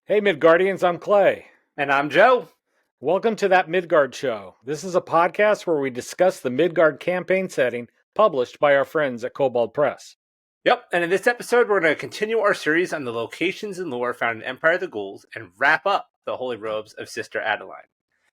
Hey Midgardians, I'm Clay. And I'm Joe. Welcome to That Midgard Show. This is a podcast where we discuss the Midgard campaign setting published by our friends at koboldpress. Yep, and in this episode, we're going to continue our series on the locations and lore found in Empire of the Ghouls and wrap up the Holy Robes of Sister Adelind.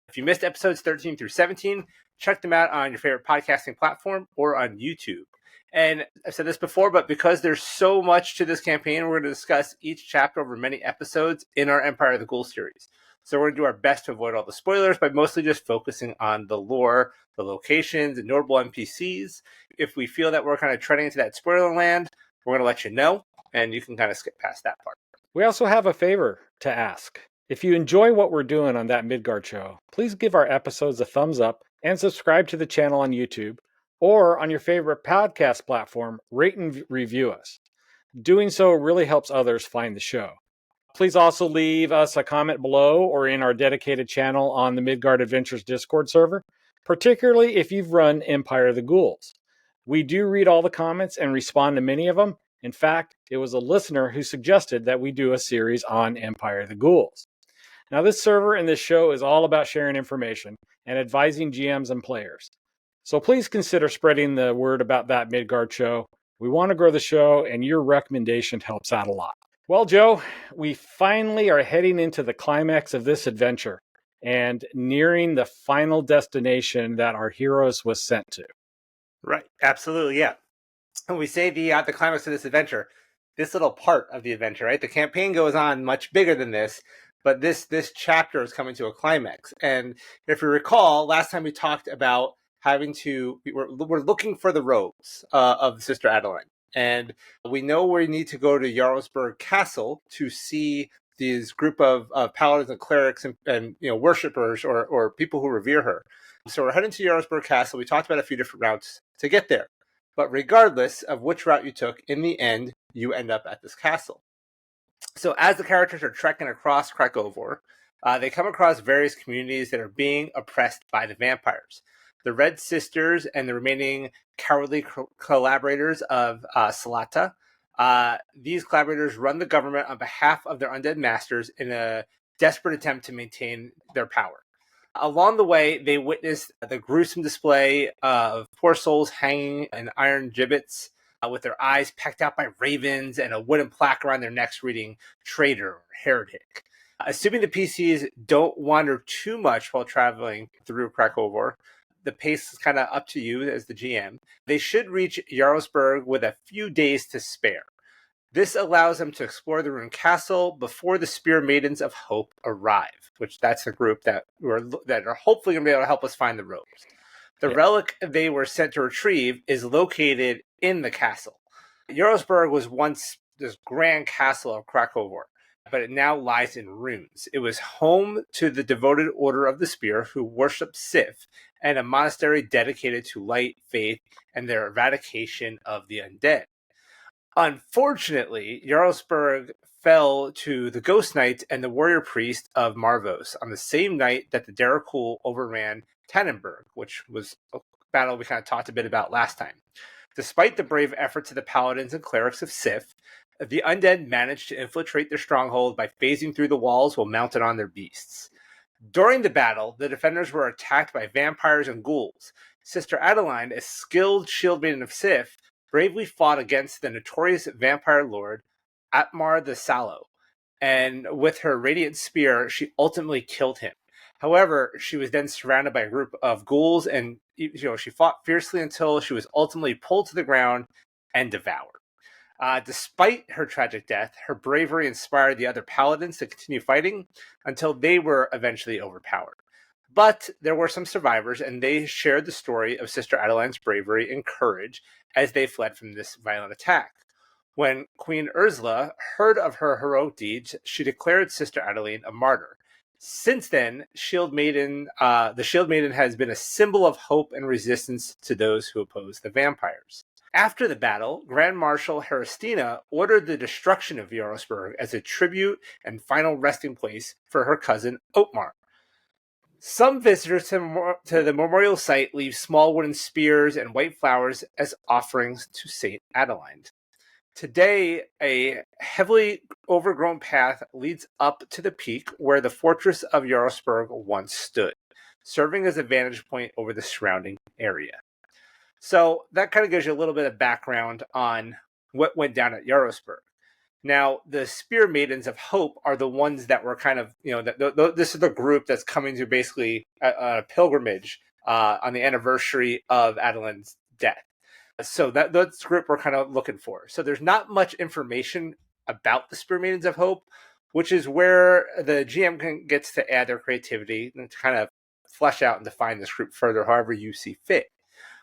If you missed episodes 13 through 17, check them out on your favorite podcasting platform or on YouTube. And I've said this before, but because there's so much to this campaign, we're going to discuss each chapter over many episodes in our Empire of the Ghouls series. So we're going to do our best to avoid all the spoilers by mostly just focusing on the lore, the locations, and notable NPCs. If we feel that we're kind of treading into that spoiler land, we're going to let you know, and you can kind of skip past that part. We also have a favor to ask. If you enjoy what we're doing on That Midgard Show, please give our episodes a thumbs up and subscribe to the channel on YouTube or on your favorite podcast platform, rate and review us. Doing so really helps others find the show. Please also leave us a comment below or in our dedicated channel on the Midgard Adventures Discord server, particularly if you've run Empire of the Ghouls. We do read all the comments and respond to many of them. In fact, it was a listener who suggested that we do a series on Empire of the Ghouls. Now, this server and this show is all about sharing information and advising GMs and players. So please consider spreading the word about That Midgard Show. We want to grow the show, and your recommendation helps out a lot. Well, Joe, we finally are heading into the climax of this adventure and nearing the final destination that our heroes was sent to. Right, absolutely, yeah. When we say the climax of this adventure, this little part of the adventure, right? The campaign goes on much bigger than this, but this chapter is coming to a climax. And if you recall, last time we talked about we're looking for the robes of Sister Adelind. And we know we need to go to Yarosbirg Castle to see these group of paladins and clerics and worshippers or people who revere her. So we're heading to Yarosbirg Castle. We talked about a few different routes to get there. But regardless of which route you took, in the end, you end up at this castle. So as the characters are trekking across Krakovor, they come across various communities that are being oppressed by the vampires. The Red Sisters and the remaining cowardly collaborators of Salata. These collaborators run the government on behalf of their undead masters in a desperate attempt to maintain their power. Along the way, they witness the gruesome display of poor souls hanging in iron gibbets with their eyes pecked out by ravens and a wooden plaque around their necks reading traitor or heretic. Assuming the PCs don't wander too much while traveling through Krakovor, the pace is kind of up to you as the GM. They should reach Yarosbirg with a few days to spare. This allows them to explore the ruined castle before the Spear Maidens of Hope arrive, which that's the group that are hopefully going to be able to help us find the robes. The relic they were sent to retrieve is located in the castle. Yarosbirg was once this grand castle of Krakovor, but it now lies in ruins. It was home to the devoted Order of the Spear, who worship Sif, and a monastery dedicated to light, faith, and their eradication of the undead. Unfortunately, Yarosbirg fell to the Ghost Knight and the Warrior Priest of Marvos on the same night that the Derakul overran Tannenberg, which was a battle we kind of talked a bit about last time. Despite the brave efforts of the paladins and clerics of Sif, the undead managed to infiltrate their stronghold by phasing through the walls while mounted on their beasts. During the battle, the defenders were attacked by vampires and ghouls. Sister Adelind, a skilled shield maiden of Sif, bravely fought against the notorious vampire lord Atmar the Sallow, and with her radiant spear, she ultimately killed him. However, she was then surrounded by a group of ghouls, and she fought fiercely until she was ultimately pulled to the ground and devoured. Despite her tragic death, her bravery inspired the other paladins to continue fighting until they were eventually overpowered. But there were some survivors, and they shared the story of Sister Adelind's bravery and courage as they fled from this violent attack. When Queen Ursula heard of her heroic deeds, she declared Sister Adelind a martyr. Since then, the Shield Maiden has been a symbol of hope and resistance to those who oppose the vampires. After the battle, Grand Marshal Heristina ordered the destruction of Yarosbirg as a tribute and final resting place for her cousin Otmar. Some visitors to the memorial site leave small wooden spears and white flowers as offerings to Saint Adelind. Today, a heavily overgrown path leads up to the peak where the fortress of Yarosbirg once stood, serving as a vantage point over the surrounding area. So that kind of gives you a little bit of background on what went down at Yarosbirg. Now, the Spear Maidens of Hope are the ones that were kind of, this is the group that's coming to basically a pilgrimage on the anniversary of Adelind's death. So that's the group we're kind of looking for. So there's not much information about the Spear Maidens of Hope, which is where the GM gets to add their creativity and to kind of flesh out and define this group further, however you see fit.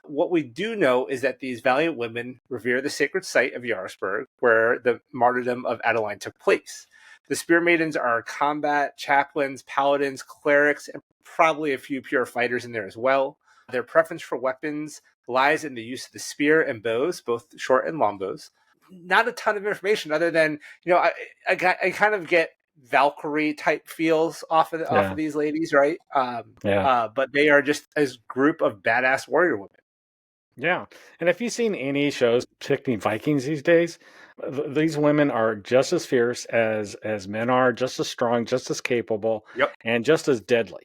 What we do know is that these valiant women revere the sacred site of Yarosbirg, where the martyrdom of Adelind took place. The Spear Maidens are combat, chaplains, paladins, clerics, and probably a few pure fighters in there as well. Their preference for weapons lies in the use of the spear and bows, both short and long bows. Not a ton of information other than, I kind of get Valkyrie type feels off of these ladies, right? But they are just a group of badass warrior women. Yeah. And if you've seen any shows depicting Vikings these days, these women are just as fierce as men are, just as strong, just as capable, and just as deadly.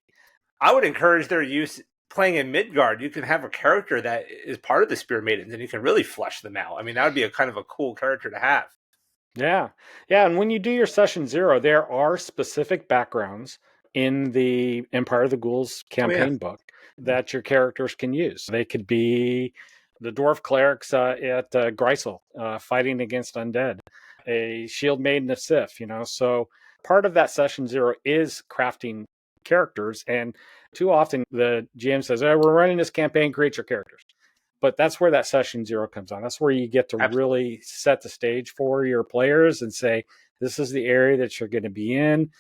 I would encourage their use playing in Midgard. You can have a character that is part of the Spear Maidens, and you can really flesh them out. I mean, that would be a kind of a cool character to have. Yeah. Yeah. And when you do your session 0, there are specific backgrounds in the Empire of the Ghouls campaign book that your characters can use. They could be the dwarf clerics at Greisel fighting against undead, a shield maiden of Sif, So part of that session 0 is crafting characters. And too often the GM says, we're running this campaign, create your characters. But that's where that session 0 comes on. That's where you get to really set the stage for your players and say, this is the area that you're going to be in.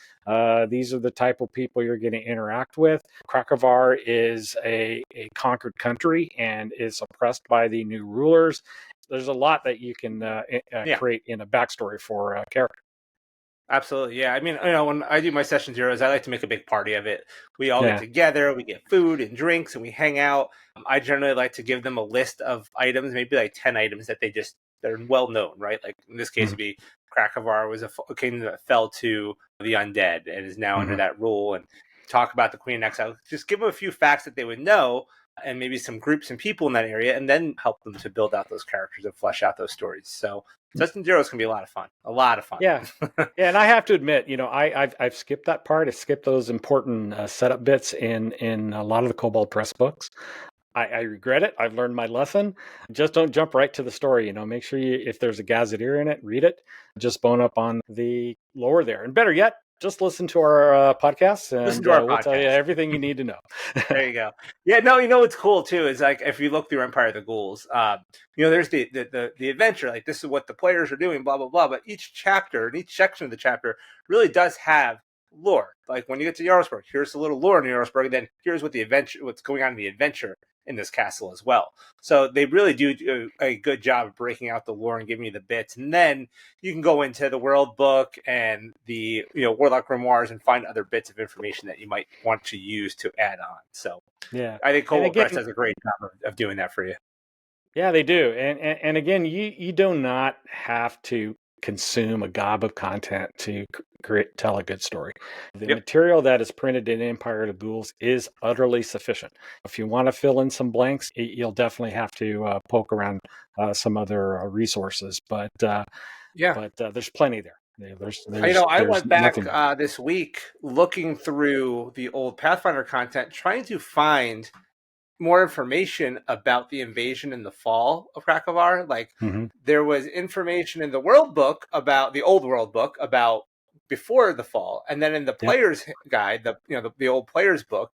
These are the type of people you're going to interact with. Krakovar is a conquered country and is oppressed by the new rulers. There's a lot that you can create in a backstory for a character. Absolutely, yeah. I mean, when I do my session 0s, I like to make a big party of it. We all get together, we get food and drinks, and we hang out. I generally like to give them a list of items, maybe like 10 items that they're well known, right? Like in this case, it'd be Krakovar was a kingdom that fell to the undead and is now under that rule. And talk about the Queen in Exile. Just give them a few facts that they would know, and maybe some groups and people in that area, and then help them to build out those characters and flesh out those stories. So Session 0 is going to be a lot of fun. Yeah. And I have to admit, I've skipped that part. I skipped those important setup bits in a lot of the koboldpress books. I regret it. I've learned my lesson. Just don't jump right to the story. Make sure if there's a gazetteer in it, read it. Just bone up on the lore there. And better yet, just listen to our podcasts, and we'll tell you everything you need to know. There you go. Yeah, no, what's cool too is like if you look through Empire of the Ghouls, there's the adventure. Like this is what the players are doing, blah blah blah. But each chapter and each section of the chapter really does have lore. Like when you get to Yarosbirg, here's a little lore in Yarosbirg. Then here's what's going on in the adventure in this castle as well. So they really do a good job of breaking out the lore and giving you the bits. And then you can go into the world book and the Warlock Grimoires and find other bits of information that you might want to use to add on. So I think koboldpress does a great job of doing that for you. Yeah, they do. And again, you do not have to consume a gob of content to tell a good story. The material that is printed in Empire of the Ghouls is utterly sufficient. If you want to fill in some blanks, you'll definitely have to poke around some other resources. But there's plenty there. I went back this week looking through the old Pathfinder content, trying to find more information about the invasion and the fall of Krakovar. Like there was information in the world book about the old world book about before the fall, and then in the player's guide, the old player's book,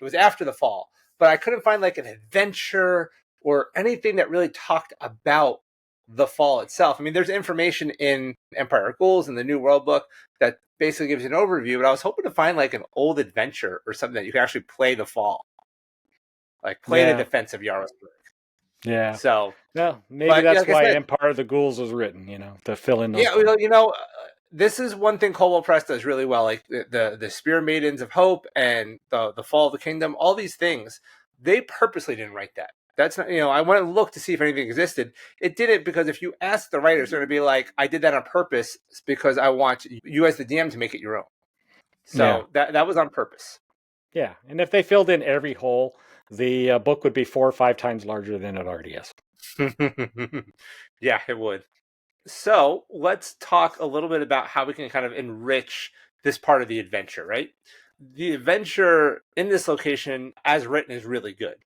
it was after the fall. But I couldn't find like an adventure or anything that really talked about the fall itself. I mean, there's information in Empire of Ghouls and the New World book that basically gives you an overview, but I was hoping to find like an old adventure or something that you can actually play the fall. Like play the defense of Yarosbirg. Yeah. So maybe that's why Empire of the Ghouls was written, to fill in those. Yeah, this is one thing koboldpress does really well. Like the Spear Maidens of Hope and the Fall of the Kingdom, all these things, they purposely didn't write that. That's not, I went and looked to see if anything existed. It didn't, because if you ask the writers, they're going to be like, I did that on purpose because I want you as the DM to make it your own. So that was on purpose. Yeah, and if they filled in every hole, the book would be 4 or 5 times larger than it already is. Yeah, it would. So let's talk a little bit about how we can kind of enrich this part of the adventure, right? The adventure in this location, as written, is really good.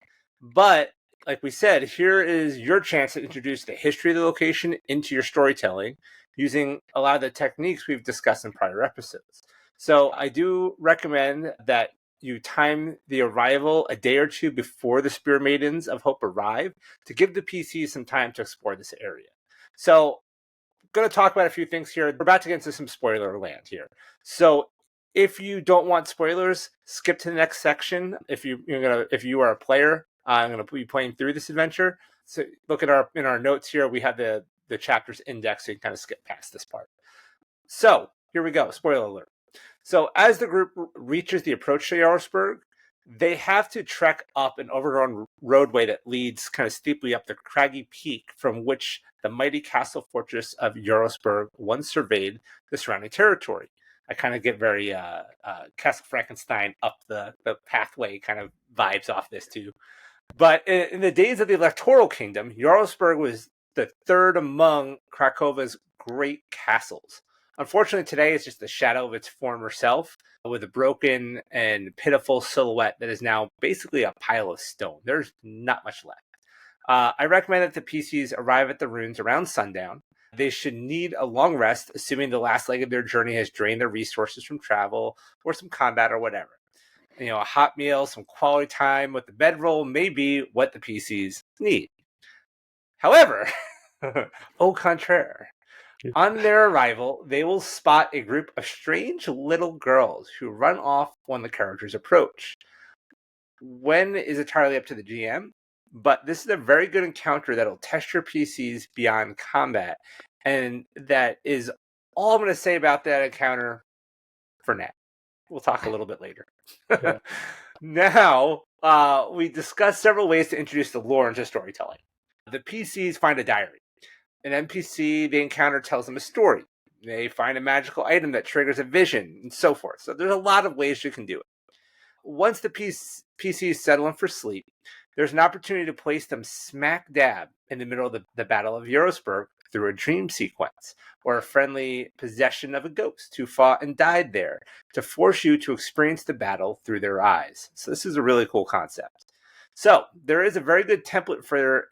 But like we said, here is your chance to introduce the history of the location into your storytelling using a lot of the techniques we've discussed in prior episodes. So I do recommend that you time the arrival a day or two before the Spear Maidens of Hope arrive to give the PCs some time to explore this area. So going to talk about a few things here. We're about to get into some spoiler land here. So if you don't want spoilers, skip to the next section. If you are a player, I'm going to be playing through this adventure. So look at in our notes here. We have the chapters indexed, so you can kind of skip past this part. So here we go. Spoiler alert. So as the group reaches the approach to Yarosbirg, they have to trek up an overgrown roadway that leads kind of steeply up the craggy peak from which the mighty castle fortress of Yarosbirg once surveyed the surrounding territory. I kind of get very Castle Frankenstein up the pathway kind of vibes off this too. But in the days of the Electoral Kingdom, Yarosbirg was the third among Krakowa's great castles. Unfortunately, today it's just the shadow of its former self, with a broken and pitiful silhouette that is now basically a pile of stone. There's not much left. I recommend that the PCs arrive at the ruins around sundown. They should need a long rest, assuming the last leg of their journey has drained their resources from travel or some combat or whatever. A hot meal, some quality time with the bedroll may be what the PCs need. However, au contraire, on their arrival, they will spot a group of strange little girls who run off when the characters approach. When is entirely up to the GM, but this is a very good encounter that'll test your PCs beyond combat, and that is all I'm going to say about that encounter for now. We'll talk a little bit later. Yeah. Now, we discussed several ways to introduce the lore into storytelling. The PCs find a diary. An NPC they encounter tells them a story. They find a magical item that triggers a vision, and so forth. So there's a lot of ways you can do it. Once the PCs settle in for sleep, there's an opportunity to place them smack dab in the middle of the Battle of Yarosbirg through a dream sequence, or a friendly possession of a ghost who fought and died there, to force you to experience the battle through their eyes. So this is a really cool concept. So there is a very good template for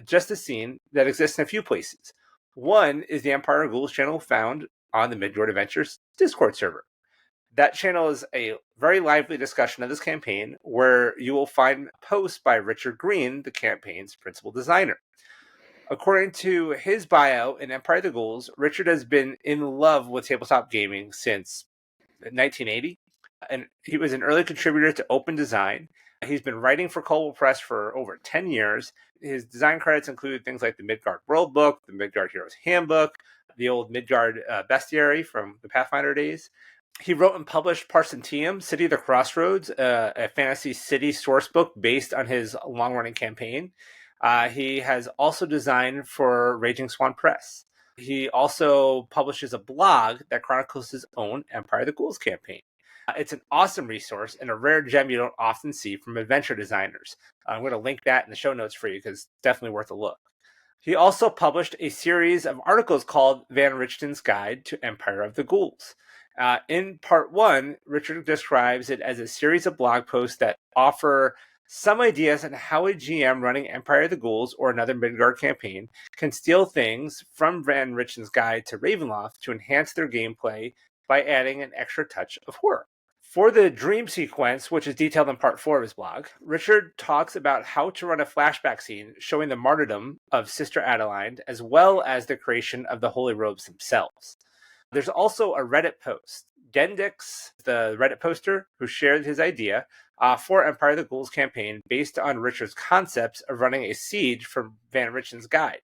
just a scene that exists in a few places. One is the Empire of Ghouls channel found on the Midgard Adventures Discord server. That channel is a very lively discussion of this campaign, where you will find posts by Richard Green, the campaign's principal designer. According to his bio in Empire of the Ghouls, Richard has been in love with tabletop gaming since 1980, and he was an early contributor to Open Design. He's been writing for koboldpress for over 10 years. His design credits include things like the Midgard World Book, the Midgard Heroes Handbook, the old Midgard Bestiary from the Pathfinder days. He wrote and published Parcentium, City of the Crossroads, a fantasy city source book based on his long-running campaign. He has also designed for Raging Swan Press. He also publishes a blog that chronicles his own Empire of the Ghouls campaign. It's an awesome resource and a rare gem you don't often see from adventure designers. I'm going to link that in the show notes for you, because it's definitely worth a look. He also published a series of articles called Van Richten's Guide to Empire of the Ghouls. In part 1, Richard describes it as a series of blog posts that offer some ideas on how a GM running Empire of the Ghouls or another Midgard campaign can steal things from Van Richten's Guide to Ravenloft to enhance their gameplay by adding an extra touch of horror. For the dream sequence, which is detailed in part 4 of his blog, Richard talks about how to run a flashback scene showing the martyrdom of Sister Adelind, as well as the creation of the holy robes themselves. There's also a Reddit post. Gendix, the Reddit poster, who shared his idea for Empire of the Ghouls campaign based on Richard's concepts of running a siege from Van Richten's Guide.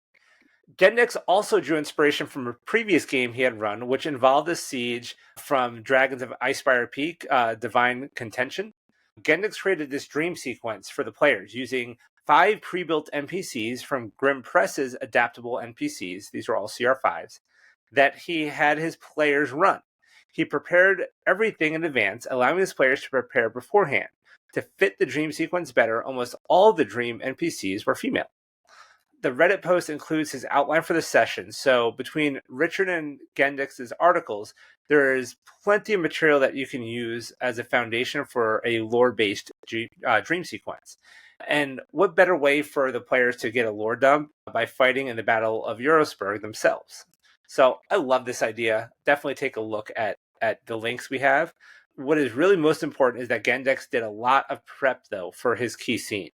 Gendix also drew inspiration from a previous game he had run, which involved a siege from Dragons of Icespire Peak, Divine Contention. Gendix created this dream sequence for the players using 5 pre-built NPCs from Press's adaptable NPCs, these are all CR5s, that he had his players run. He prepared everything in advance, allowing his players to prepare beforehand. To fit the dream sequence better, almost all the dream NPCs were female. The Reddit post includes his outline for the session, so between Richard and Gendix's articles, there is plenty of material that you can use as a foundation for a lore-based dream sequence. And what better way for the players to get a lore dump by fighting in the Battle of Yarosbirg themselves? So I love this idea. Definitely take a look at the links we have. What is really most important is that Gendix did a lot of prep, though, for his key scene.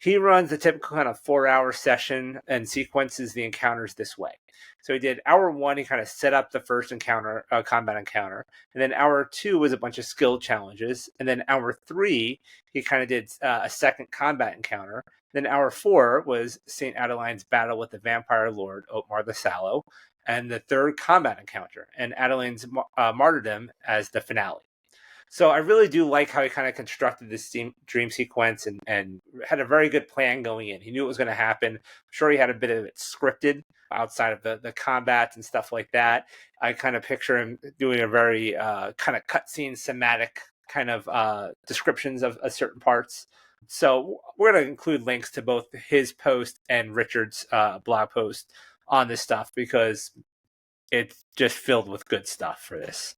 He runs the typical kind of 4-hour session and sequences the encounters this way. So he did hour 1, he kind of set up the first encounter, combat encounter. And then hour 2 was a bunch of skill challenges. And then hour 3, he kind of did a second combat encounter. Then hour 4 was St. Adelind's battle with the vampire lord, Otmar the Sallow, and the third combat encounter, and Adelind's martyrdom as the finale. So I really do like how he kind of constructed this dream sequence and had a very good plan going in. He knew it was going to happen. I'm sure he had a bit of it scripted outside of the combat and stuff like that. I kind of picture him doing a very kind of cutscene somatic kind of descriptions of certain parts. So we're going to include links to both his post and Richard's blog post on this stuff because it's just filled with good stuff for this.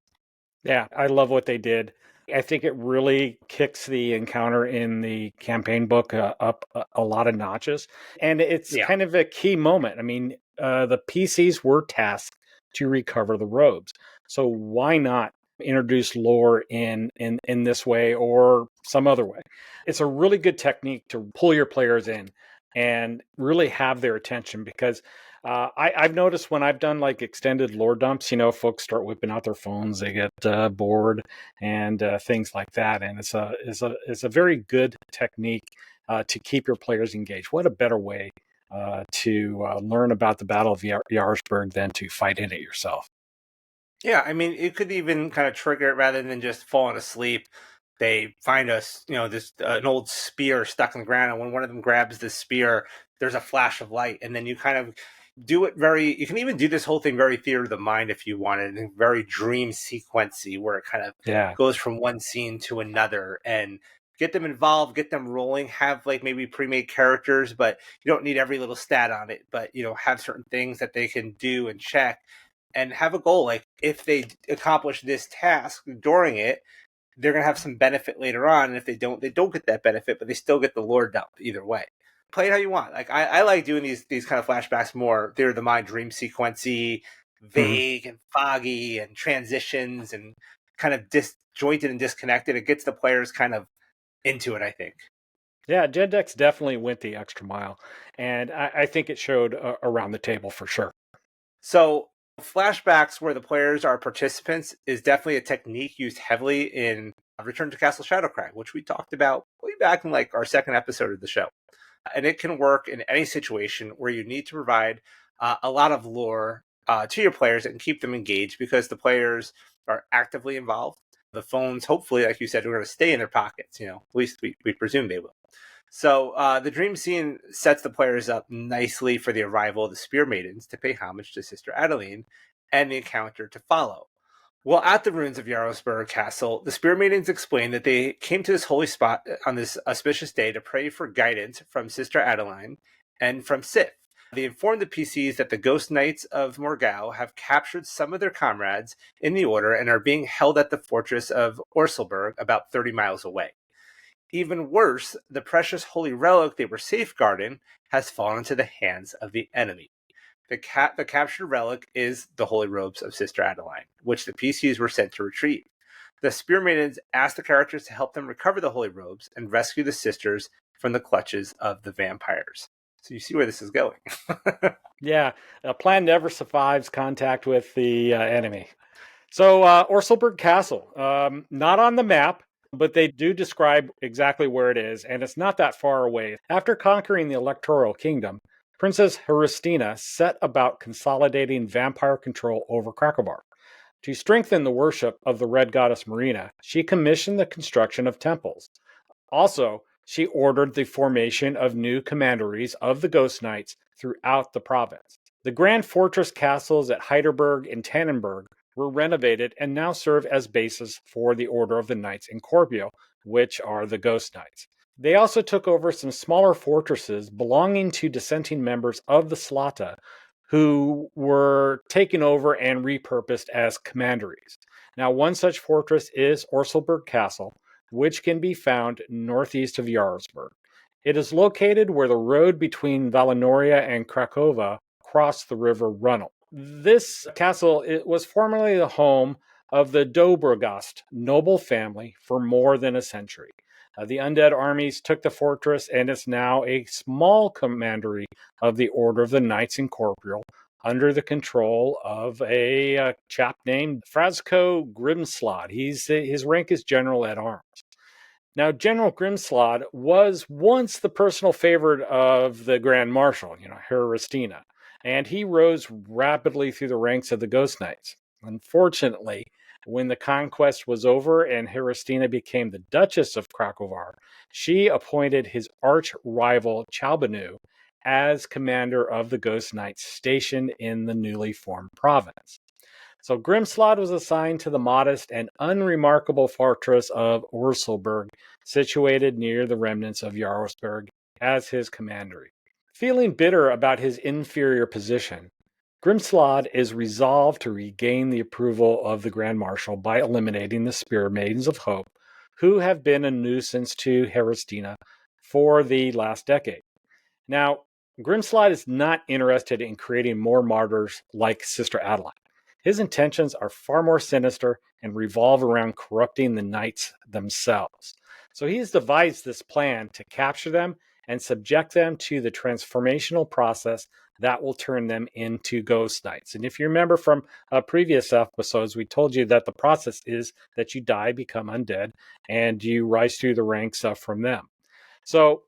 Yeah, I love what they did. I think it really kicks the encounter in the campaign book up a lot of notches. And it's kind of a key moment. I mean, the PCs were tasked to recover the robes. So why not introduce lore in this way or some other way? It's a really good technique to pull your players in and really have their attention because I've noticed when I've done like extended lore dumps, folks start whipping out their phones, they get bored and things like that. And it's a very good technique to keep your players engaged. What a better way to learn about the Battle of Yarosbirg than to fight in it yourself. Yeah, I mean, it could even kind of trigger it rather than just falling asleep. They find us, this an old spear stuck in the ground, and when one of them grabs the spear, there's a flash of light, and then you kind of do it you can even do this whole thing very theater of the mind if you wanted, and very dream sequency where it kind of goes from one scene to another and get them involved, get them rolling, have like maybe pre-made characters, but you don't need every little stat on it, but have certain things that they can do and check and have a goal. Like if they accomplish this task during it, they're going to have some benefit later on. And if they don't get that benefit, but they still get the lore dump either way. Play it how you want. Like I like doing these kind of flashbacks more. They're the mind dream sequency, vague and foggy and transitions and kind of disjointed and disconnected. It gets the players kind of into it, I think. Yeah, Gendix definitely went the extra mile. And I think it showed around the table for sure. So flashbacks where the players are participants is definitely a technique used heavily in Return to Castle Shadowcry, which we talked about way back in like our second episode of the show. And it can work in any situation where you need to provide a lot of lore to your players and keep them engaged because the players are actively involved. The phones, hopefully, like you said, are going to stay in their pockets. At least we presume they will. So the dream scene sets the players up nicely for the arrival of the Spear Maidens to pay homage to Sister Adelind and the encounter to follow. Well, at the ruins of Yarosbirg Castle, the Spear Maidens explain that they came to this holy spot on this auspicious day to pray for guidance from Sister Adelind and from Sif. They informed the PCs that the Ghost Knights of Morgau have captured some of their comrades in the Order and are being held at the fortress of Orzelbirg about 30 miles away. Even worse, the precious holy relic they were safeguarding has fallen into the hands of the enemy. The captured relic is the holy robes of Sister Adelind, which the PCs were sent to retrieve. The Spear Maidens ask the characters to help them recover the holy robes and rescue the sisters from the clutches of the vampires. So you see where this is going. Yeah, a plan never survives contact with the enemy. So Orzelbirg Castle, not on the map, but they do describe exactly where it is, and it's not that far away. After conquering the Electoral Kingdom, Princess Heristina set about consolidating vampire control over Krakobar. To strengthen the worship of the Red Goddess Marina, she commissioned the construction of temples. Also, She ordered the formation of new commanderies of the Ghost Knights throughout the province. The grand fortress castles at Heidelberg and Tannenberg were renovated and now serve as bases for the Order of the Knights in Corpio, which are the Ghost Knights. They also took over some smaller fortresses belonging to dissenting members of the Slata, who were taken over and repurposed as commanderies. Now, one such fortress is Orzelbirg Castle, which can be found northeast of Yarosbirg. It is located where the road between Valenoria and Krakova crossed the river Runnel. This castle was formerly the home of the Dobrogost noble family for more than a century. The undead armies took the fortress, and it's now a small commandery of the Order of the Knights Incorporeal under the control of a chap named Frasco Grimslod. His rank is General at Arms. Now, General Grimslod was once the personal favorite of the Grand Marshal, Heristina, and he rose rapidly through the ranks of the Ghost Knights. Unfortunately, when the conquest was over and Heristina became the Duchess of Krakovar, she appointed his arch rival Chalbanu as commander of the Ghost Knights stationed in the newly formed province. So Grimslod was assigned to the modest and unremarkable fortress of Orzelbirg, situated near the remnants of Yarosbirg, as his commandery. Feeling bitter about his inferior position, Grimslod is resolved to regain the approval of the Grand Marshal by eliminating the Spear Maidens of Hope, who have been a nuisance to Heristina for the last decade. Now, Grimslod is not interested in creating more martyrs like Sister Adelind. His intentions are far more sinister and revolve around corrupting the knights themselves. So he has devised this plan to capture them and subject them to the transformational process that will turn them into ghost knights. And if you remember from previous episodes, we told you that the process is that you die, become undead, and you rise through the ranks from them. So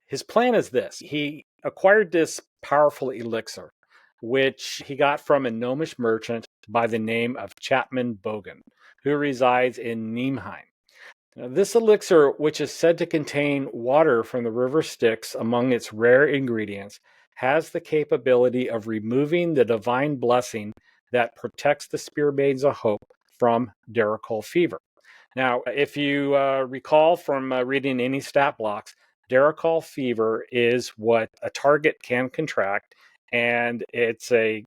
his plan is this. He acquired this powerful elixir, which he got from a gnomish merchant by the name of Chapman Bogan, who resides in Niemheim. Now, this elixir, which is said to contain water from the river Styx among its rare ingredients, has the capability of removing the divine blessing that protects the Spear Maidens of Hope from Deracol fever. Now, if you recall from reading any stat blocks, Deracol fever is what a target can contract, and it's a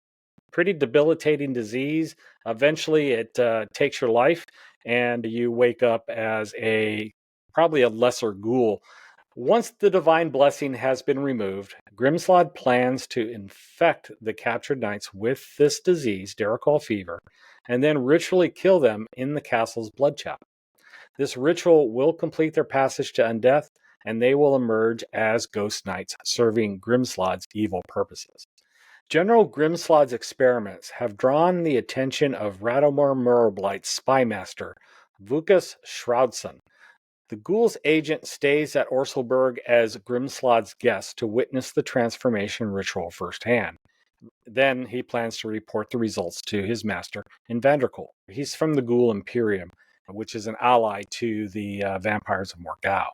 pretty debilitating disease. Eventually, it takes your life, and you wake up as probably a lesser ghoul. Once the divine blessing has been removed, Grimslod plans to infect the captured knights with this disease, Deracol fever, and then ritually kill them in the castle's blood chapel. This ritual will complete their passage to undeath, and they will emerge as ghost knights serving Grimslod's evil purposes. General Grimslod's experiments have drawn the attention of Radomir Murrablight's spymaster, Vukas Shroudson. The Ghouls agent stays at Orzelbirg as Grimslod's guest to witness the transformation ritual firsthand. Then he plans to report the results to his master in Vanderkool. He's from the Ghoul Imperium, which is an ally to the vampires of Morgau.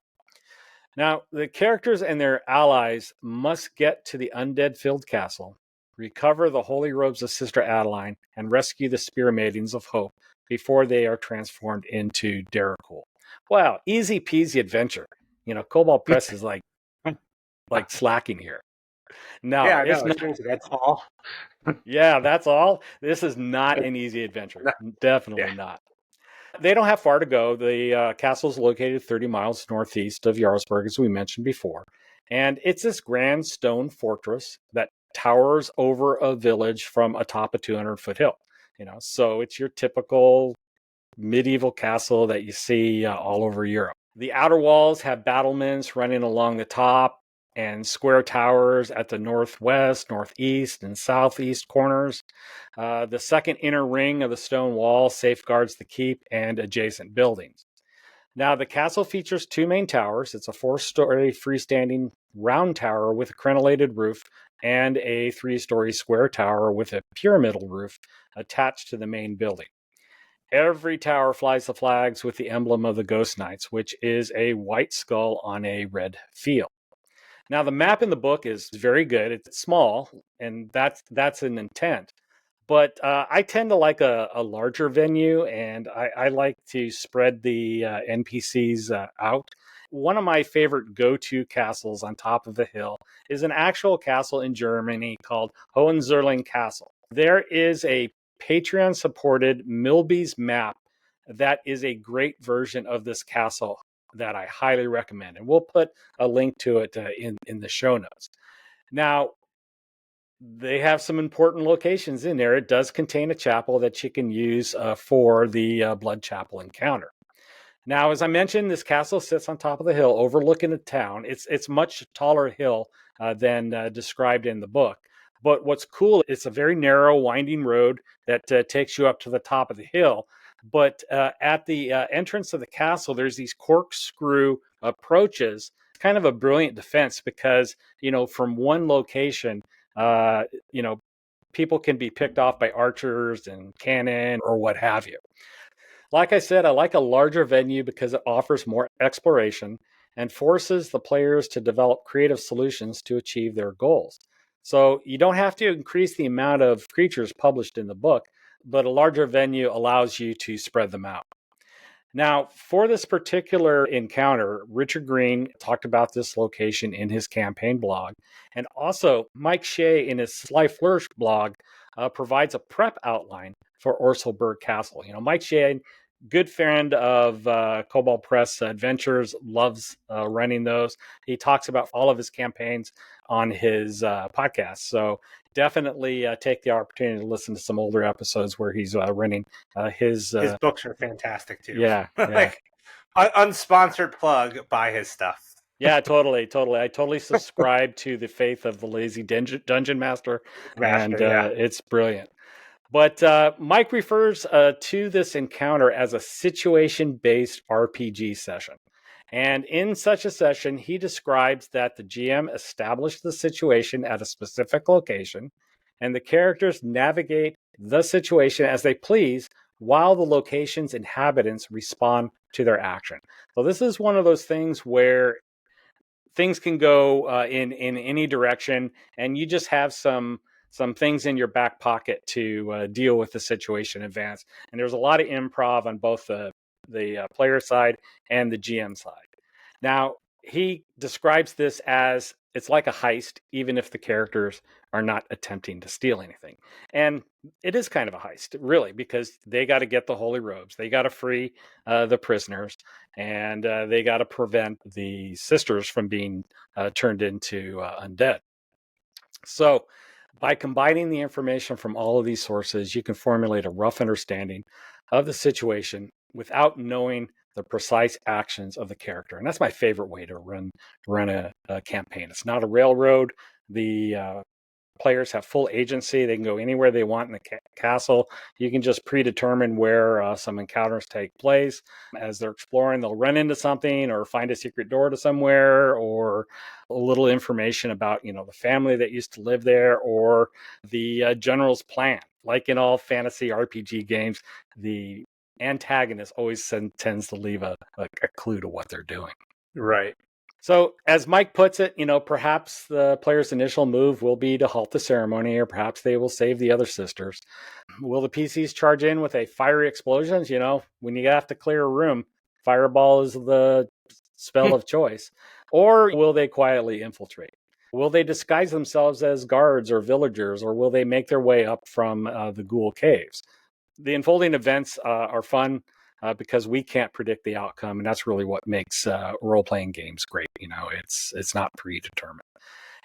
Now, the characters and their allies must get to the undead-filled castle, recover the holy robes of Sister Adelind, and rescue the Spear Maidens of Hope before they are transformed into Deracol. Wow, easy peasy adventure. koboldpress is like slacking here. No, Yeah, it's no, not. seriously, that's all. Yeah, that's all. This is not an easy adventure. Definitely not. They don't have far to go. The castle is located 30 miles northeast of Yarosburg, as we mentioned before. And it's this grand stone fortress that towers over a village from atop a 200-foot hill. So it's your typical medieval castle that you see all over Europe. The outer walls have battlements running along the top and square towers at the northwest, northeast, and southeast corners. The second inner ring of the stone wall safeguards the keep and adjacent buildings. Now, the castle features two main towers. It's a 4-story freestanding round tower with a crenellated roof and a 3-story square tower with a pyramidal roof attached to the main building. Every tower flies the flags with the emblem of the Ghost Knights, which is a white skull on a red field. Now, the map in the book is very good. It's small, and that's an intent. But I tend to like a larger venue, and I like to spread the NPCs out. One of my favorite go-to castles on top of the hill is an actual castle in Germany called Hohenzollern Castle. There is a Patreon-supported Milby's map that is a great version of this castle that I highly recommend. And we'll put a link to it in the show notes. Now, they have some important locations in there. It does contain a chapel that you can use for the Blood Chapel encounter. Now, as I mentioned, this castle sits on top of the hill overlooking the town. It's much taller hill than described in the book. But what's cool, it's a very narrow, winding road that takes you up to the top of the hill. But at the entrance of the castle, there's these corkscrew approaches. Kind of a brilliant defense because, from one location, uh, people can be picked off by archers and cannon or what have you. Like I said, I like a larger venue because it offers more exploration and forces the players to develop creative solutions to achieve their goals. So you don't have to increase the amount of creatures published in the book, but a larger venue allows you to spread them out. Now, for this particular encounter, Richard Green talked about this location in his campaign blog. And also, Mike Shea in his Sly Flourish blog provides a prep outline for Orzelbirg Castle. Mike Shea, good friend of koboldpress Adventures, loves running those. He talks about all of his campaigns on his podcast. So definitely take the opportunity to listen to some older episodes where he's running his books are fantastic too. Yeah. Like unsponsored plug, buy his stuff. Yeah, totally. I totally subscribe to the faith of the lazy dungeon master, and it's brilliant. But Mike refers to this encounter as a situation-based RPG session. And in such a session, he describes that the GM established the situation at a specific location, and the characters navigate the situation as they please while the location's inhabitants respond to their action. So this is one of those things where things can go in any direction, and you just have some things in your back pocket to deal with the situation in advance. And there's a lot of improv on both the player side and the GM side. Now, he describes this as it's like a heist, even if the characters are not attempting to steal anything. And it is kind of a heist, really, because they got to get the holy robes. They got to free the prisoners, and they got to prevent the sisters from being turned into undead. So by combining the information from all of these sources, you can formulate a rough understanding of the situation without knowing the precise actions of the character. And that's my favorite way to run a campaign. It's not a railroad. The players have full agency. They can go anywhere they want in the castle. You can just predetermine where some encounters take place. As they're exploring, they'll run into something or find a secret door to somewhere, or a little information about, the family that used to live there, or the general's plan. Like in all fantasy RPG games, the antagonist always tends to leave a clue to what they're doing. Right. So, as Mike puts it, perhaps the player's initial move will be to halt the ceremony, or perhaps they will save the other sisters. Will the PCs charge in with a fiery explosions? When you have to clear a room, fireball is the spell of choice. Or will they quietly infiltrate? Will they disguise themselves as guards or villagers, or will they make their way up from the ghoul caves? The unfolding events are fun. Because we can't predict the outcome, and that's really what makes role-playing games great. It's not predetermined,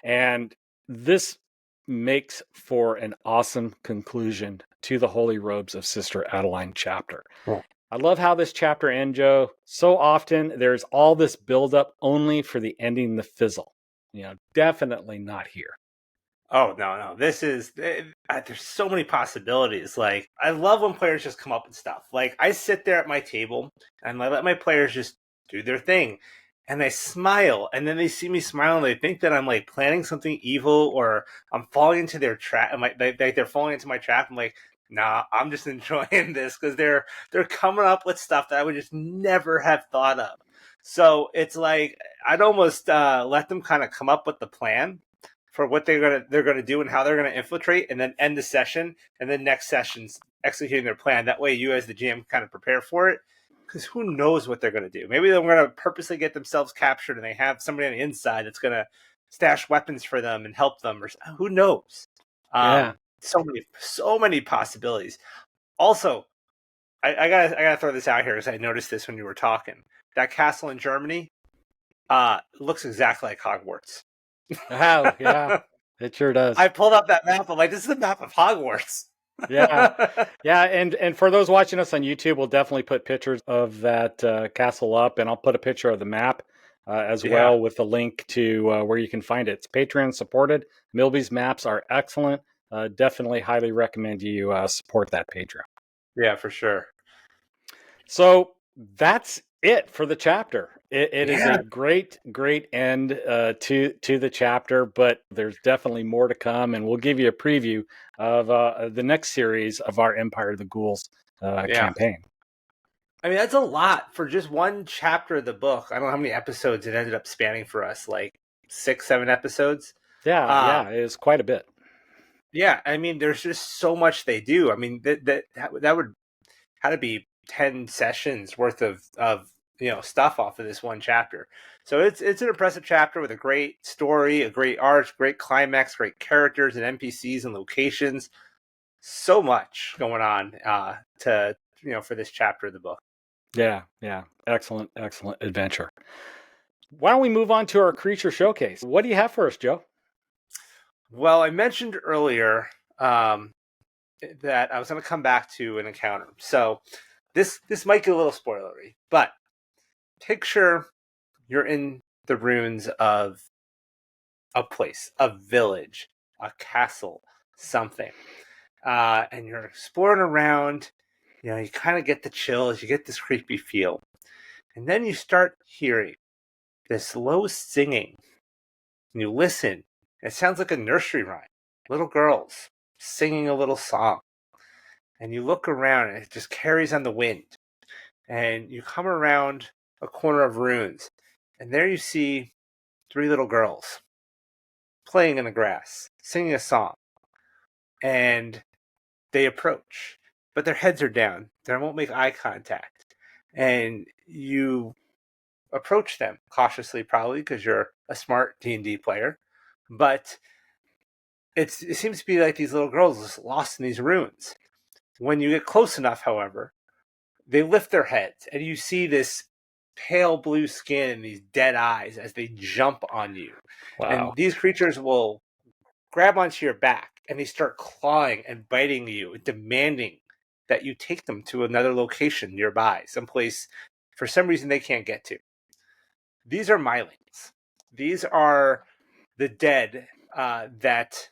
and this makes for an awesome conclusion to the Holy Robes of Sister Adelind chapter. Cool. I love how this chapter ends, Joe. So often there's all this buildup only for the ending to fizzle. Definitely not here. Oh, no. This is, there's so many possibilities. Like, I love when players just come up with stuff. Like, I sit there at my table and I let my players just do their thing. And they smile, and then they see me smile, and they think that I'm, like, planning something evil, or I'm falling into their trap. They're falling into my trap. I'm like, nah, I'm just enjoying this because they're coming up with stuff that I would just never have thought of. So it's like I'd almost let them kind of come up with the plan for what they're gonna do and how they're gonna infiltrate, and then end the session, and then next session's executing their plan. That way, you as the GM kind of prepare for it, because who knows what they're gonna do? Maybe they're gonna purposely get themselves captured, and they have somebody on the inside that's gonna stash weapons for them and help them, or who knows? Yeah. So many possibilities. Also, I gotta throw this out here because I noticed this when you were talking. That castle in Germany looks exactly like Hogwarts. Oh, yeah. It sure does. I pulled up that map. I'm like, this is a map of Hogwarts. Yeah. Yeah, and for those watching us on YouTube, we'll definitely put pictures of that castle up, and I'll put a picture of the map as well with the link to where you can find it. It's Patreon supported. Milby's maps are excellent. Definitely highly recommend you support that Patreon. Yeah, for sure. So that's it for the chapter. It is a great end to the chapter, but there's definitely more to come, and we'll give you a preview of the next series of our Empire of the Ghouls campaign. I mean, that's a lot for just one chapter of the book. I don't know how many episodes it ended up spanning for us, like 6-7 episodes. Yeah, it was quite a bit. Yeah, I mean, there's just so much they do. I mean, that would have to be 10 sessions worth of stuff off of this one chapter. So it's an impressive chapter with a great story, a great arc, great climax, great characters and NPCs and locations. So much going on for this chapter of the book. Yeah. Excellent adventure. Why don't we move on to our creature showcase? What do you have for us, Joe? Well, I mentioned earlier that I was going to come back to an encounter. So this might get a little spoilery, but picture you're in the ruins of a place, a village, a castle, something, and you're exploring around. You kind of get the chills, you get this creepy feel, and then you start hearing this low singing, and you listen. It sounds like a nursery rhyme, little girls singing a little song, and you look around, and it just carries on the wind, and you come around a corner of ruins, and there you see 3 little girls playing in the grass, singing a song, and they approach, but their heads are down. They won't make eye contact, and you approach them cautiously, probably because you're a smart D&D player, but it seems to be like these little girls just lost in these ruins. When you get close enough, however, they lift their heads, and you see this pale blue skin and these dead eyes as they jump on you. Wow. And these creatures will grab onto your back, and they start clawing and biting you, demanding that you take them to another location nearby, someplace for some reason they can't get to. These are Mylings. These are the dead that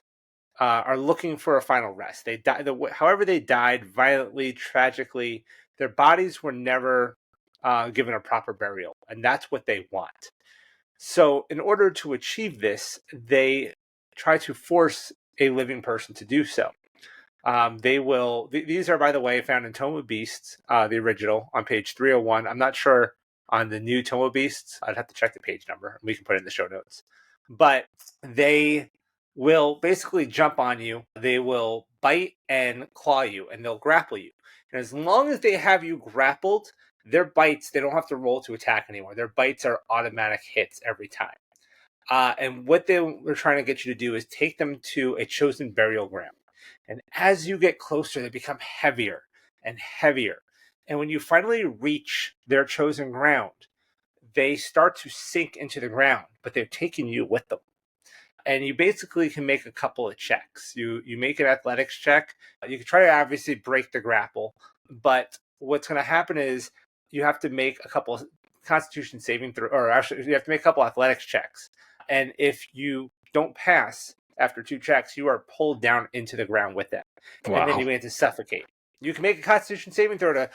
are looking for a final rest. They died. However, they died violently, tragically. Their bodies were never given a proper burial, and that's what they want. So, in order to achieve this, they try to force a living person to do so. They will. These are, by the way, found in Tome of Beasts, the original, on page 301. I'm not sure on the new Tome of Beasts. I'd have to check the page number. We can put it in the show notes. But they will basically jump on you. They will bite and claw you, and they'll grapple you. And as long as they have you grappled, their bites, they don't have to roll to attack anymore. Their bites are automatic hits every time. And what they're trying to get you to do is take them to a chosen burial ground. And as you get closer, they become heavier and heavier. And when you finally reach their chosen ground, they start to sink into the ground, but they're taking you with them. And you basically can make a couple of checks. You make an athletics check. You can try to obviously break the grapple, but what's going to happen is you have to make a couple of Constitution saving throw, or actually you have to make a couple athletics checks. And if you don't pass after 2 checks, you are pulled down into the ground with them. Wow. And then you begin to suffocate. You can make a Constitution saving throw to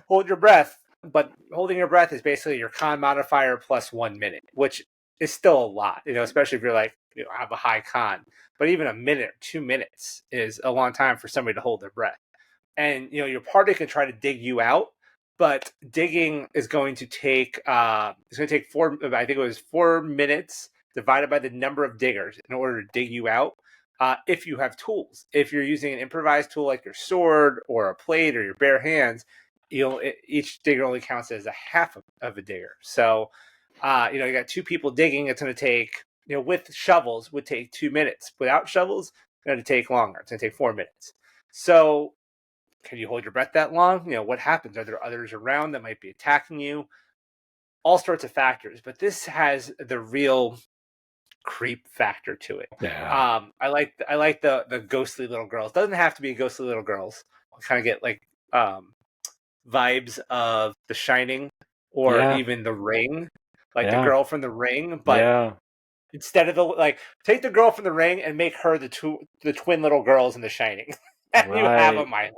hold your breath, but holding your breath is basically your con modifier plus 1 minute, which is still a lot, especially if you're like, have a high con. But even a minute or 2 minutes is a long time for somebody to hold their breath. and your party can try to dig you out, but digging is going to take it's going to take I think it was 4 minutes divided by the number of diggers in order to dig you out. If you have tools, if you're using an improvised tool like your sword or a plate or your bare hands, each digger only counts as a half of a digger. So you got 2 people digging. It's going to take, with shovels would take 2 minutes. Without shovels, it's going to take longer. It's going to take 4 minutes. So can you hold your breath that long? What happens? Are there others around that might be attacking you? All sorts of factors. But this has the real creep factor to it. Yeah. I like the ghostly little girls. Doesn't have to be ghostly little girls. I kind of get like vibes of The Shining or even The Ring, like the girl from The Ring, but instead of take the girl from The Ring and make her the twin little girls in The Shining. And you have a Myling.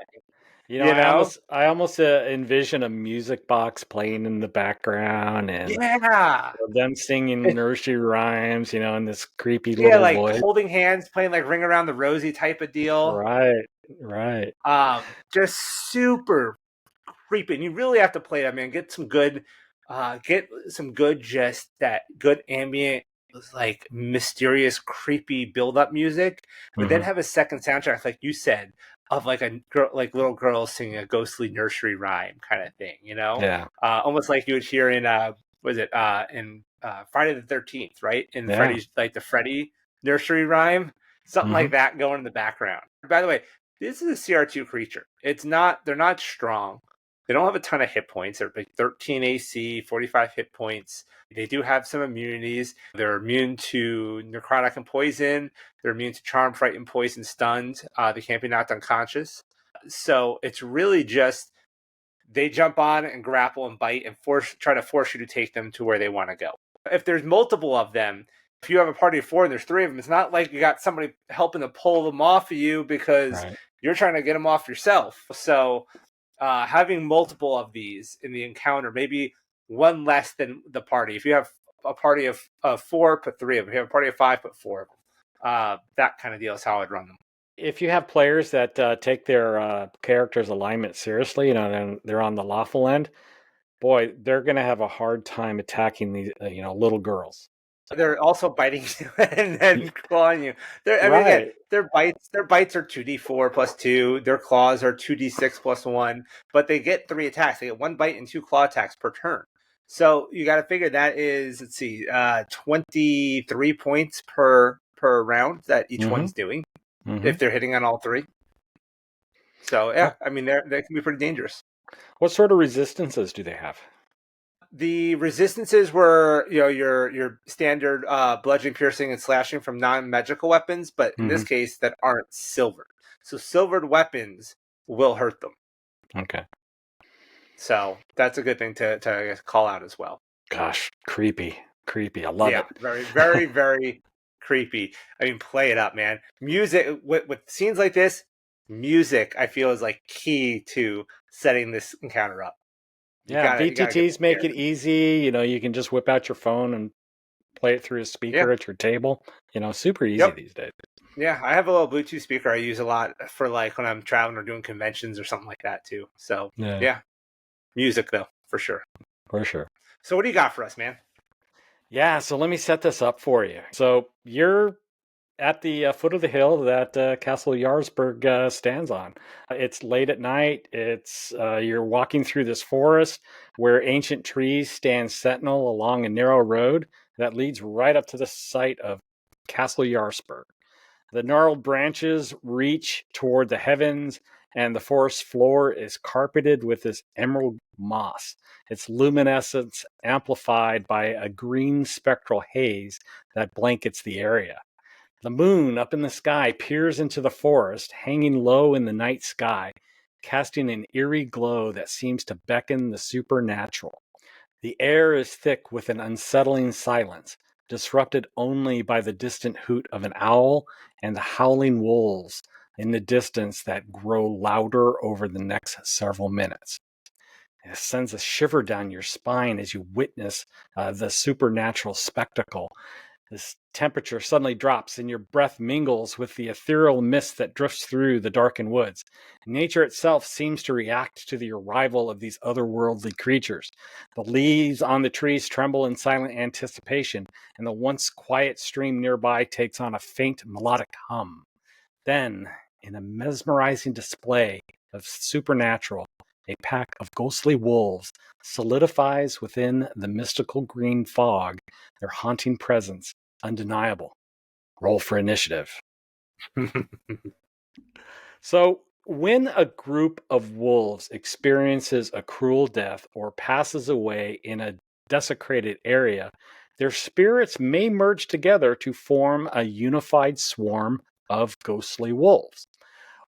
I almost envision a music box playing in the background and them singing nursery rhymes, in this creepy little voice. Holding hands, playing like Ring Around the Rosie type of deal. Right. Just super creepy. And you really have to play that, man. Get some good, just that good ambient, like mysterious, creepy build-up music, but then have a second soundtrack, like you said, of like a girl, like little girls singing a ghostly nursery rhyme kind of thing, almost like you would hear in in Friday the 13th, right? In Freddy's, like the Freddy nursery rhyme, something like that going in the background. By the way, this is a CR2 creature. They're not strong. They don't have a ton of hit points. They're like 13 AC, 45 hit points. They do have some immunities. They're immune to necrotic and poison. They're immune to charm, frightened, poison, stunned. They can't be knocked unconscious. So it's really just they jump on and grapple and bite and try to force you to take them to where they want to go. If there's multiple of them, if you have a party of 4 and there's 3 of them, it's not like you got somebody helping to pull them off of you because you're trying to get them off yourself. So having multiple of these in the encounter, maybe one less than the party. If you have a party of 4, put 3 of them. If you have a party of 5, put 4 of them. That kind of deal is how I'd run them. If you have players that take their character's alignment seriously, then they're on the lawful end, boy, they're going to have a hard time attacking these, little girls. They're also biting you and clawing you. Again, their bites are 2d4 plus 2. Their claws are 2d6 plus 1. But they get 3 attacks. They get 1 bite and 2 claw attacks per turn. So you got to figure that is 23 points per round that each one's doing if they're hitting on all 3. So they can be pretty dangerous. What sort of resistances do they have? The resistances were, your standard bludgeoning, piercing, and slashing from non-magical weapons, but in this case, that aren't silvered. So silvered weapons will hurt them. Okay. So that's a good thing to I guess, call out as well. Gosh, creepy. I love it. Very, very, very creepy. Play it up, man. Music, with scenes like this, music, I feel, is like key to setting this encounter up. VTTs make it easy. You can just whip out your phone and play it through a speaker at your table. Super easy these days. Yeah, I have a little Bluetooth speaker I use a lot for like when I'm traveling or doing conventions or something like that too. So music though, for sure. For sure. So what do you got for us, man? Yeah, so let me set this up for you. So you're at the foot of the hill that Castle Yarosbirg stands on. It's late at night. You're walking through this forest where ancient trees stand sentinel along a narrow road that leads right up to the site of Castle Yarosbirg. The gnarled branches reach toward the heavens, and the forest floor is carpeted with this emerald moss, its luminescence amplified by a green spectral haze that blankets the area. The moon up in the sky peers into the forest, hanging low in the night sky, casting an eerie glow that seems to beckon the supernatural. The air is thick with an unsettling silence, disrupted only by the distant hoot of an owl and the howling wolves in the distance that grow louder over the next several minutes. It sends a shiver down your spine as you witness the supernatural spectacle. This temperature suddenly drops and your breath mingles with the ethereal mist that drifts through the darkened woods. Nature itself seems to react to the arrival of these otherworldly creatures. The leaves on the trees tremble in silent anticipation, and the once quiet stream nearby takes on a faint melodic hum. Then, in a mesmerizing display of supernatural, a pack of ghostly wolves solidifies within the mystical green fog, their haunting presence undeniable. Roll for initiative. So, when a group of wolves experiences a cruel death or passes away in a desecrated area, their spirits may merge together to form a unified swarm of ghostly wolves.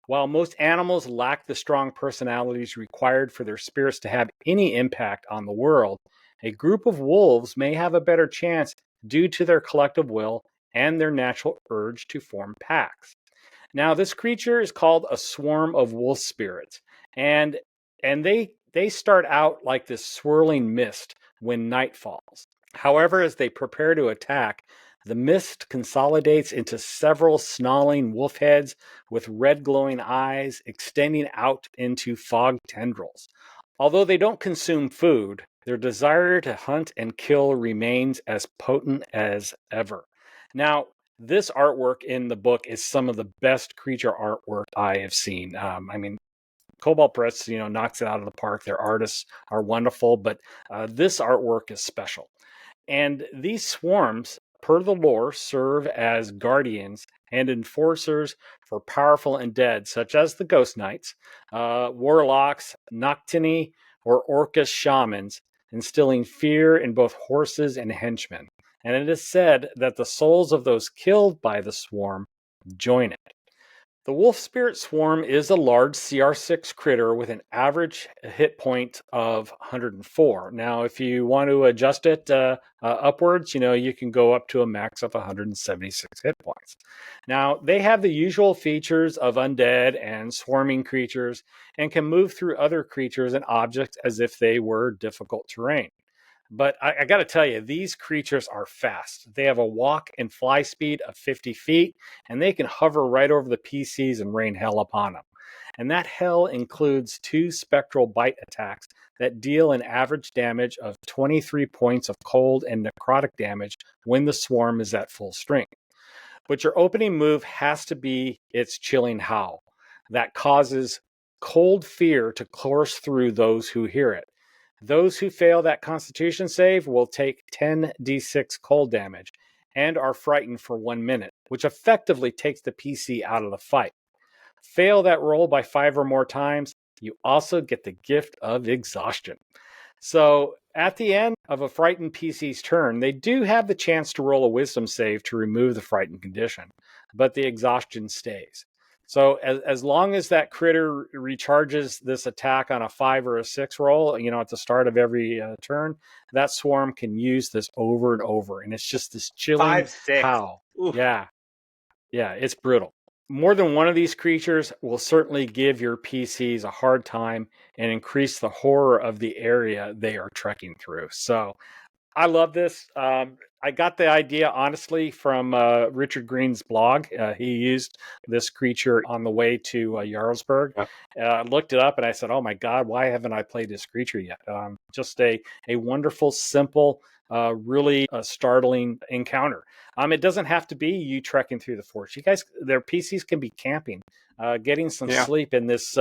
While most animals lack the strong personalities required for their spirits to have any impact on the world, a group of wolves may have a better chance due to their collective will and their natural urge to form packs. Now, this creature is called a swarm of wolf spirits, and they start out like this swirling mist when night falls. However, as they prepare to attack, the mist consolidates into several snarling wolf heads with red glowing eyes extending out into fog tendrils. Although they don't consume food, their desire to hunt and kill remains as potent as ever. Now, this artwork in the book is some of the best creature artwork I have seen. koboldpress, knocks it out of the park. Their artists are wonderful, but this artwork is special. And these swarms, per the lore, serve as guardians and enforcers for powerful undead, such as the Ghost Knights, warlocks, Noctini, or Orcus shamans, instilling fear in both horses and henchmen. And it is said that the souls of those killed by the swarm join it. The Wolf Spirit Swarm is a large CR6 critter with an average hit point of 104. Now, if you want to adjust it upwards, you can go up to a max of 176 hit points. Now, they have the usual features of undead and swarming creatures and can move through other creatures and objects as if they were difficult terrain. But I got to tell you, these creatures are fast. They have a walk and fly speed of 50 feet, and they can hover right over the PCs and rain hell upon them. And that hell includes 2 spectral bite attacks that deal an average damage of 23 points of cold and necrotic damage when the swarm is at full strength. But your opening move has to be its chilling howl that causes cold fear to course through those who hear it. Those who fail that Constitution save will take 10d6 cold damage and are frightened for 1 minute, which effectively takes the PC out of the fight. Fail that roll by 5 or more times, you also get the gift of exhaustion. So at the end of a frightened PC's turn, they do have the chance to roll a wisdom save to remove the frightened condition, but the exhaustion stays. So as long as that critter recharges this attack on a 5 or a 6 roll, at the start of every turn, that swarm can use this over and over. And it's just this chilling 5, 6. howl. Oof. Yeah, it's brutal. More than one of these creatures will certainly give your PCs a hard time and increase the horror of the area they are trekking through. So I love this. I got the idea, honestly, from Richard Green's blog. He used this creature on the way to Yarosbirg. I looked it up and I said, oh my God, why haven't I played this creature yet? Just a wonderful, simple, really startling encounter. It doesn't have to be you trekking through the forest. You guys, their PCs can be camping, getting some sleep, and this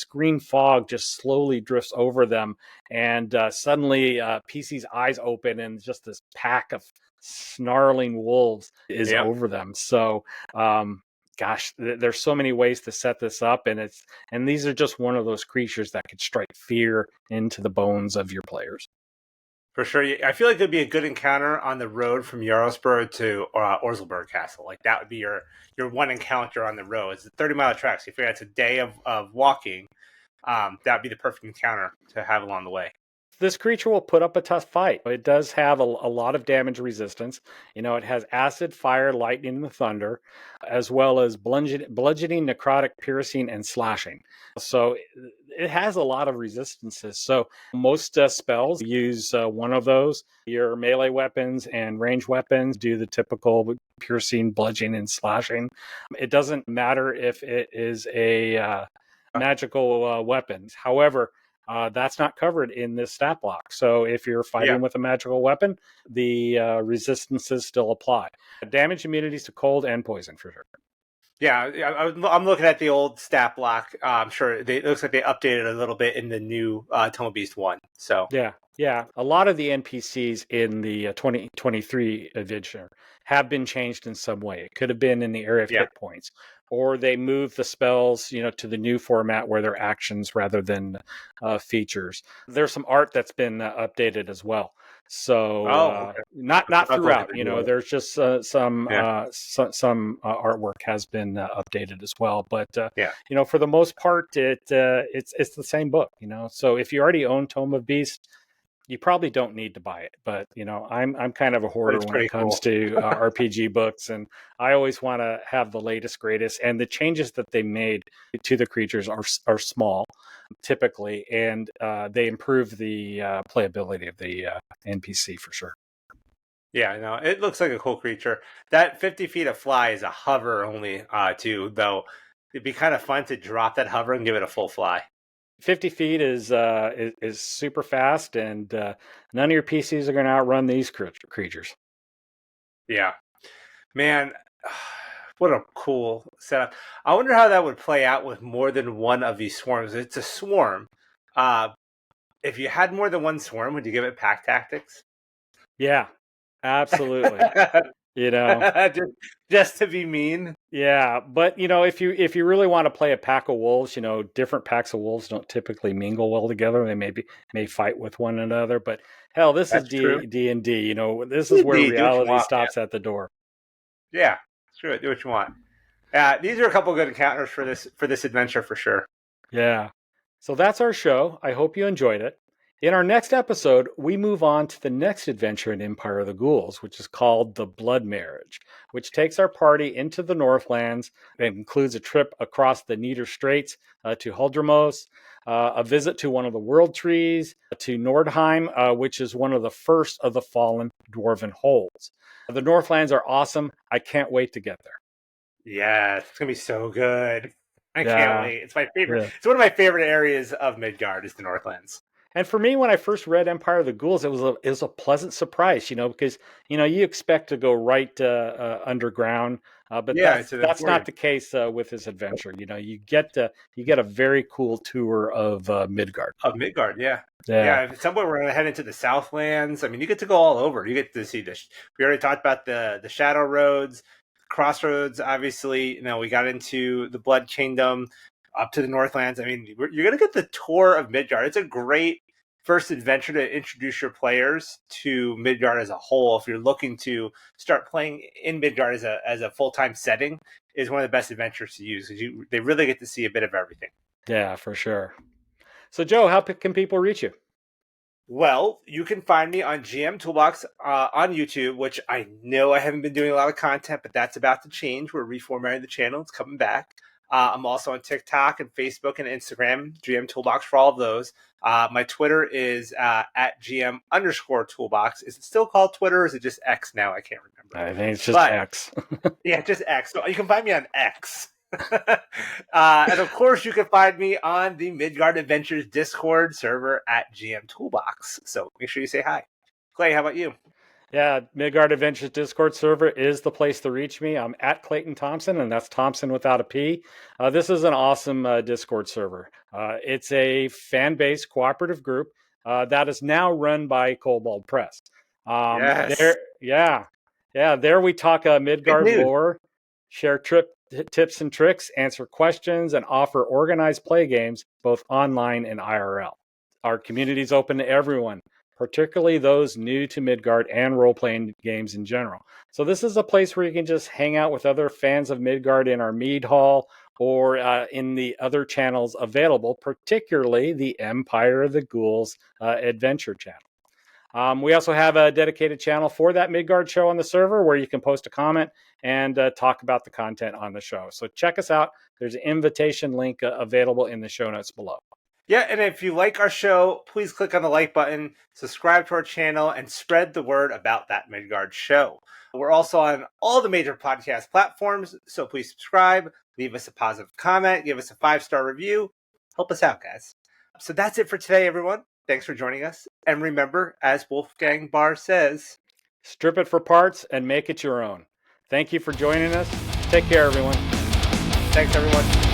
green fog just slowly drifts over them, and suddenly PC's eyes open, and just this pack of snarling wolves is over them. So, gosh, there's so many ways to set this up, and these are just one of those creatures that could strike fear into the bones of your players. For sure. I feel like it'd be a good encounter on the road from Yarosbirg to Orzelbirg Castle. Like that would be your one encounter on the road. It's a 30-mile track, so you figure it's a day of walking. That'd be the perfect encounter to have along the way. This creature will put up a tough fight. It does have a lot of damage resistance. It has acid, fire, lightning, and thunder, as well as bludgeoning, necrotic, piercing, and slashing. So it has a lot of resistances. So most spells use one of those. Your melee weapons and range weapons do the typical piercing, bludgeoning, and slashing. It doesn't matter if it is a magical weapons. However, that's not covered in this stat block. So if you're fighting with a magical weapon, the resistances still apply. Damage immunities to cold and poison for sure. Yeah, I'm looking at the old stat block. I'm sure it looks like they updated a little bit in the new Tome of Beast 1. So yeah. A lot of the NPCs in the 2023 adventure have been changed in some way. It could have been in the area of hit points, or they moved the spells, to the new format where they're actions rather than features. There's some art that's been updated as well. So not throughout. There's just some artwork has been updated as well. But for the most part, it's the same book. So if you already own Tome of Beast, you probably don't need to buy it. But I'm kind of a hoarder when it comes to RPG books, and I always want to have the latest, greatest. And the changes that they made to the creatures are small, typically, and they improve the playability of the NPC for sure. Yeah, no, it looks like a cool creature. That 50 feet of fly is a hover only, too, though. It'd be kind of fun to drop that hover and give it a full fly. 50 feet is super fast, and none of your PCs are going to outrun these creatures. Yeah. Man, what a cool setup. I wonder how that would play out with more than one of these swarms. It's a swarm. If you had more than one swarm, would you give it pack tactics? Yeah, absolutely. Just to be mean. Yeah, but if you really want to play a pack of wolves, different packs of wolves don't typically mingle well together. They may fight with one another, but hell, this is D&D. This is where reality stops at the door. Yeah, sure. Do what you want. These are a couple good encounters for this adventure for sure. Yeah. So that's our show. I hope you enjoyed it. In our next episode, we move on to the next adventure in Empire of the Ghouls, which is called The Blood Marriage, which takes our party into the Northlands and includes a trip across the Nieder Straits to Huldromos, a visit to one of the world trees, to Nordheim, which is one of the first of the fallen dwarven holds. The Northlands are awesome. I can't wait to get there. Yeah, it's going to be so good. I can't wait. It's my favorite. Yeah. It's one of my favorite areas of Midgard is the Northlands. And for me, when I first read Empire of the Ghouls, it was a pleasant surprise, because you expect to go right underground, but that's not the case with this adventure. You get a very cool tour of Midgard. Of Midgard, yeah. At some point, we're going to head into the Southlands. I mean, you get to go all over. You get to see this. We already talked about the Shadow Roads, Crossroads. Obviously, we got into the Blood Kingdom, up to the Northlands. I mean, you're going to get the tour of Midgard. It's a great first adventure to introduce your players to Midgard as a whole. If you're looking to start playing in Midgard as a full-time setting, is one of the best adventures to use because they really get to see a bit of everything. Yeah, for sure. So, Joe, how can people reach you? Well, you can find me on GM Toolbox on YouTube, which I know I haven't been doing a lot of content, but that's about to change. We're reformatting the channel. It's coming back. I'm also on TikTok and Facebook and Instagram, GM Toolbox for all of those. My Twitter is at GM_Toolbox. Is it still called Twitter or is it just X now? I can't remember. I think it's just X. Yeah, just X. So you can find me on X. And of course, you can find me on the Midgard Adventures Discord server at GM Toolbox. So make sure you say hi. Clay, how about you? Yeah, Midgard Adventures Discord server is the place to reach me. I'm at Clayton Thompson, and that's Thompson without a P. This is an awesome Discord server. It's a fan-based cooperative group that is now run by koboldpress. Yes. There we talk Midgard lore, share tips and tricks, answer questions, and offer organized play games, both online and IRL. Our community is open to everyone. particularly those new to Midgard and role-playing games in general. So this is a place where you can just hang out with other fans of Midgard in our Mead Hall or in the other channels available, particularly the Empire of the Ghouls adventure channel. We also have a dedicated channel for That Midgard Show on the server where you can post a comment and talk about the content on the show. So check us out. There's an invitation link available in the show notes below. Yeah, and if you like our show, please click on the like button, subscribe to our channel, and spread the word about That Midgard Show. We're also on all the major podcast platforms, so please subscribe, leave us a positive comment, give us a 5-star review. Help us out, guys. So that's it for today, everyone. Thanks for joining us. And remember, as Wolfgang Barr says, strip it for parts and make it your own. Thank you for joining us. Take care, everyone. Thanks, everyone.